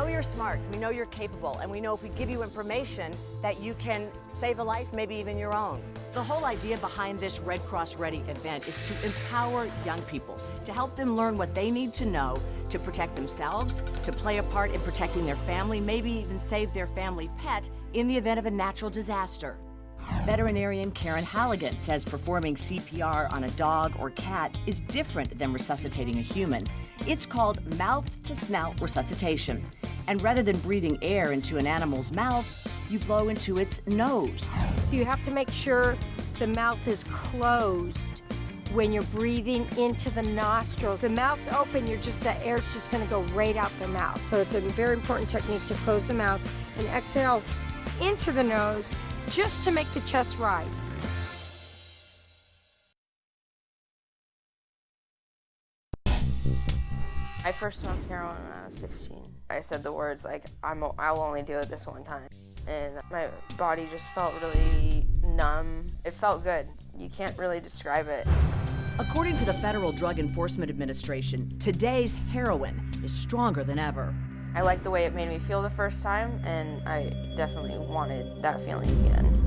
know you're smart, we know you're capable, and we know if we give you information that you can save a life, maybe even your own. The whole idea behind this Red Cross Ready event is to empower young people, to help them learn what they need to know to protect themselves, to play a part in protecting their family, maybe even save their family pet in the event of a natural disaster. Veterinarian Karen Halligan says performing CPR on a dog or cat is different than resuscitating a human. It's called mouth-to-snout resuscitation. And rather than breathing air into an animal's mouth, you blow into its nose. You have to make sure the mouth is closed when you're breathing into the nostrils. The mouth's open, the air's just gonna go right out the mouth. So it's a very important technique to close the mouth and exhale into the nose just to make the chest rise. I first smoked heroin when I was 16. I said the words like, I'll only do it this one time. And my body just felt really numb. It felt good. You can't really describe it. According to the Federal Drug Enforcement Administration, today's heroin is stronger than ever. I liked the way it made me feel the first time, and I definitely wanted that feeling again.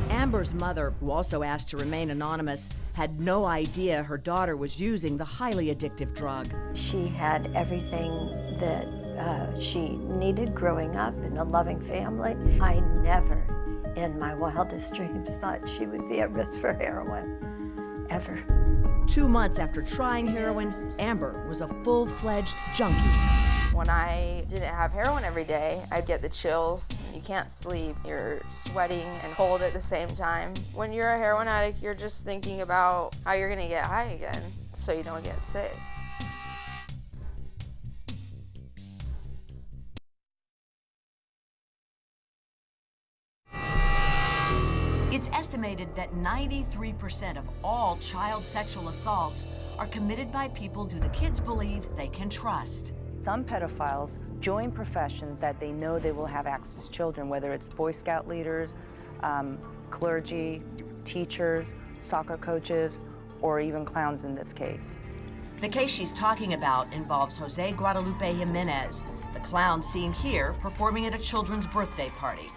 Amber's mother, who also asked to remain anonymous, had no idea her daughter was using the highly addictive drug. She had everything that she needed growing up in a loving family. I never, in my wildest dreams, thought she would be at risk for heroin, ever. 2 months after trying heroin, Amber was a full-fledged junkie. When I didn't have heroin every day, I'd get the chills. You can't sleep. You're sweating and cold at the same time. When you're a heroin addict, you're just thinking about how you're gonna get high again so you don't get sick. It's estimated that 93% of all child sexual assaults are committed by people who the kids believe they can trust. Some pedophiles join professions that they know they will have access to children, whether it's Boy Scout leaders, clergy, teachers, soccer coaches, or even clowns in this case. The case she's talking about involves Jose Guadalupe Jimenez, the clown seen here performing at a children's birthday party.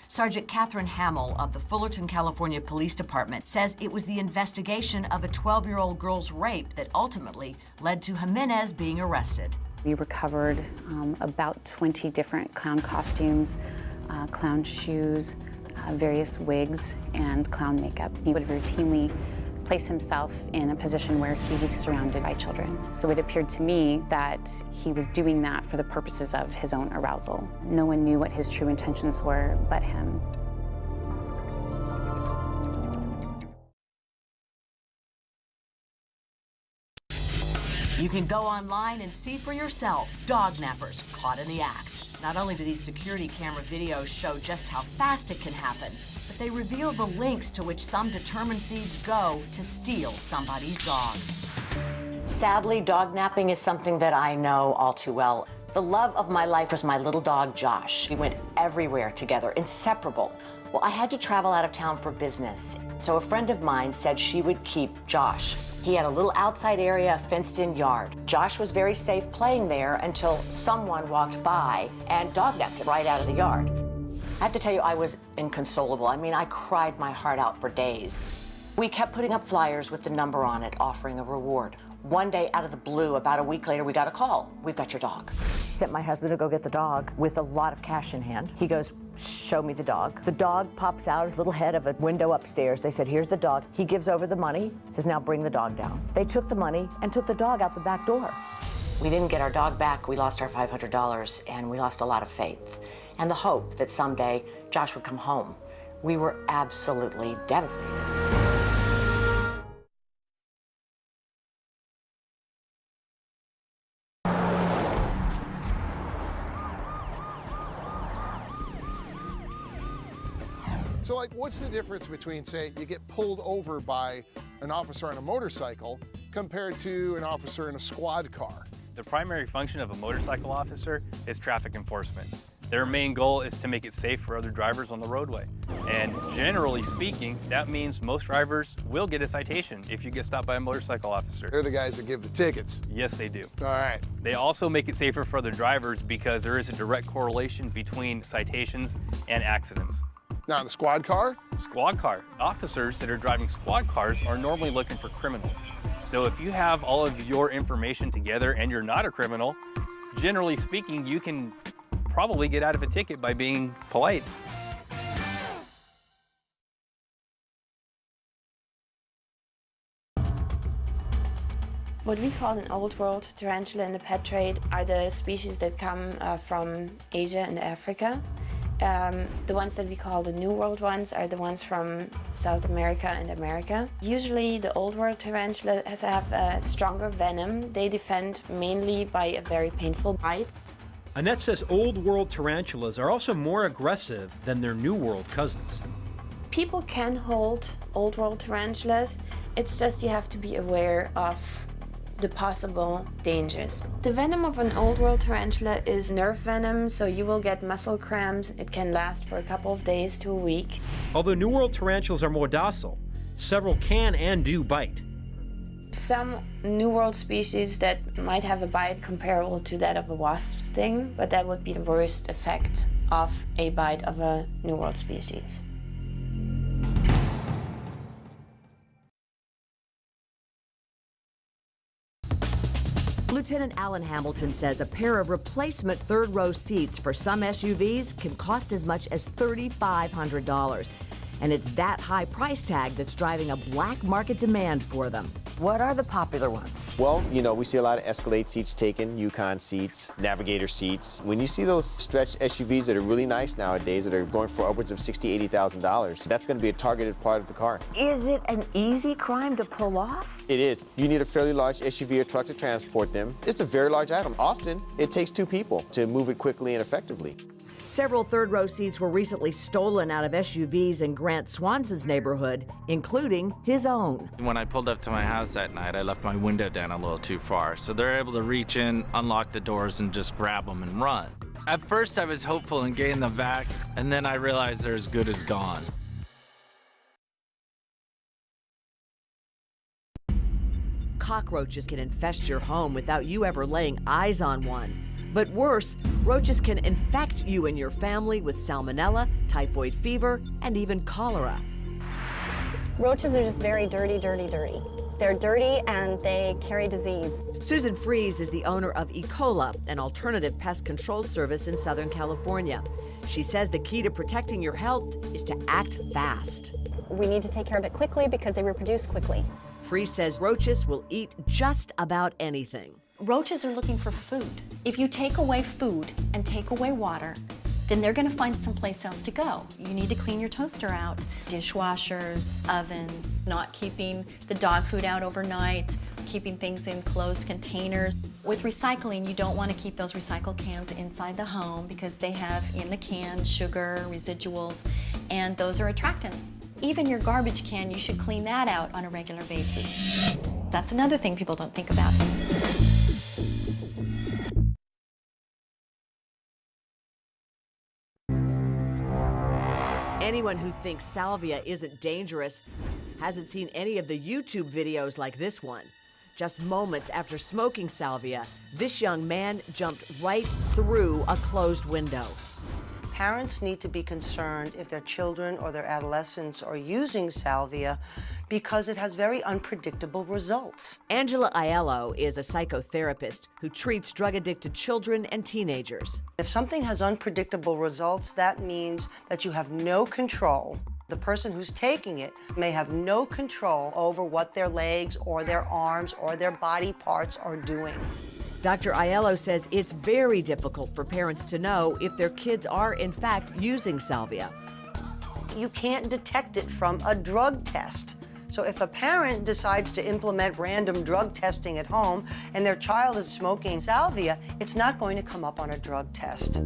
Sergeant Catherine Hamill of the Fullerton, California Police Department says it was the investigation of a 12-year-old girl's rape that ultimately led to Jimenez being arrested. We recovered about 20 different clown costumes, clown shoes, various wigs, and clown makeup. He would routinely place himself in a position where he was surrounded by children. So it appeared to me that he was doing that for the purposes of his own arousal. No one knew what his true intentions were but him. You can go online and see for yourself dog nappers caught in the act. Not only do these security camera videos show just how fast it can happen, but they reveal the lengths to which some determined thieves go to steal somebody's dog. Sadly, dog napping is something that I know all too well. The love of my life was my little dog, Josh. We went everywhere together, inseparable. Well, I had to travel out of town for business, so a friend of mine said she would keep Josh. He had a little outside area, fenced-in yard. Josh was very safe playing there until someone walked by and dog napped him right out of the yard. I have to tell you, I was inconsolable. I mean, I cried my heart out for days. We kept putting up flyers with the number on it, offering a reward. One day, out of the blue, about a week later, we got a call. We've got your dog. Sent my husband to go get the dog with a lot of cash in hand. He goes, show me the dog. The dog pops out his little head of a window upstairs. They said, here's the dog. He gives over the money, says, now bring the dog down. They took the money and took the dog out the back door. We didn't get our dog back. We lost our $500, and we lost a lot of faith and the hope that someday Josh would come home. We were absolutely devastated. So, like, what's the difference between, say, you get pulled over by an officer on a motorcycle compared to an officer in a squad car? The primary function of a motorcycle officer is traffic enforcement. Their main goal is to make it safe for other drivers on the roadway. And generally speaking, that means most drivers will get a citation if you get stopped by a motorcycle officer. They're the guys that give the tickets. Yes, they do. All right. They also make it safer for other drivers because there is a direct correlation between citations and accidents. Now, in the squad car? Squad car. Officers that are driving squad cars are normally looking for criminals. So if you have all of your information together and you're not a criminal, generally speaking, you can probably get out of a ticket by being polite. What we call an old world tarantula in the pet trade are the species that come from Asia and Africa. The ones that we call the New World ones are the ones from South America and America. Usually the Old World tarantula have a stronger venom. They defend mainly by a very painful bite. Annette says Old World tarantulas are also more aggressive than their New World cousins. People can hold Old World tarantulas. It's just you have to be aware of the possible dangers. The venom of an Old World tarantula is nerve venom, so you will get muscle cramps. It can last for a couple of days to a week. Although New World tarantulas are more docile, several can and do bite. Some New World species that might have a bite comparable to that of a wasp sting, but that would be the worst effect of a bite of a New World species. Lieutenant Alan Hamilton says a pair of replacement third-row seats for some SUVs can cost as much as $3,500. And it's that high price tag that's driving a black market demand for them. What are the popular ones? Well, you know, we see a lot of Escalade seats taken, Yukon seats, Navigator seats. When you see those stretch SUVs that are really nice nowadays that are going for upwards of $60,000, $80,000, that's going to be a targeted part of the car. Is it an easy crime to pull off? It is. You need a fairly large SUV or truck to transport them. It's a very large item. Often, it takes two people to move it quickly and effectively. Several third-row seats were recently stolen out of SUVs in Grant Swanson's neighborhood, including his own. When I pulled up to my house that night, I left my window down a little too far, so they're able to reach in, unlock the doors, and just grab them and run. At first, I was hopeful in getting them back, and then I realized they're as good as gone. Cockroaches can infest your home without you ever laying eyes on one. But worse, roaches can infect you and your family with salmonella, typhoid fever, and even cholera. Roaches are just very dirty, dirty, dirty. They're dirty and they carry disease. Susan Fries is the owner of Ecola, an alternative pest control service in Southern California. She says the key to protecting your health is to act fast. We need to take care of it quickly because they reproduce quickly. Fries says roaches will eat just about anything. Roaches are looking for food. If you take away food and take away water, then they're gonna find someplace else to go. You need to clean your toaster out, dishwashers, ovens, not keeping the dog food out overnight, keeping things in closed containers. With recycling, you don't want to keep those recycled cans inside the home because they have in the can sugar, residuals, and those are attractants. Even your garbage can, you should clean that out on a regular basis. That's another thing people don't think about. Anyone who thinks salvia isn't dangerous hasn't seen any of the YouTube videos like this one. Just moments after smoking salvia, this young man jumped right through a closed window. Parents need to be concerned if their children or their adolescents are using salvia because it has very unpredictable results. Angela Aiello is a psychotherapist who treats drug-addicted children and teenagers. If something has unpredictable results, that means that you have no control. The person who's taking it may have no control over what their legs or their arms or their body parts are doing. Dr. Aiello says it's very difficult for parents to know if their kids are, in fact, using salvia. You can't detect it from a drug test. So if a parent decides to implement random drug testing at home and their child is smoking salvia, it's not going to come up on a drug test.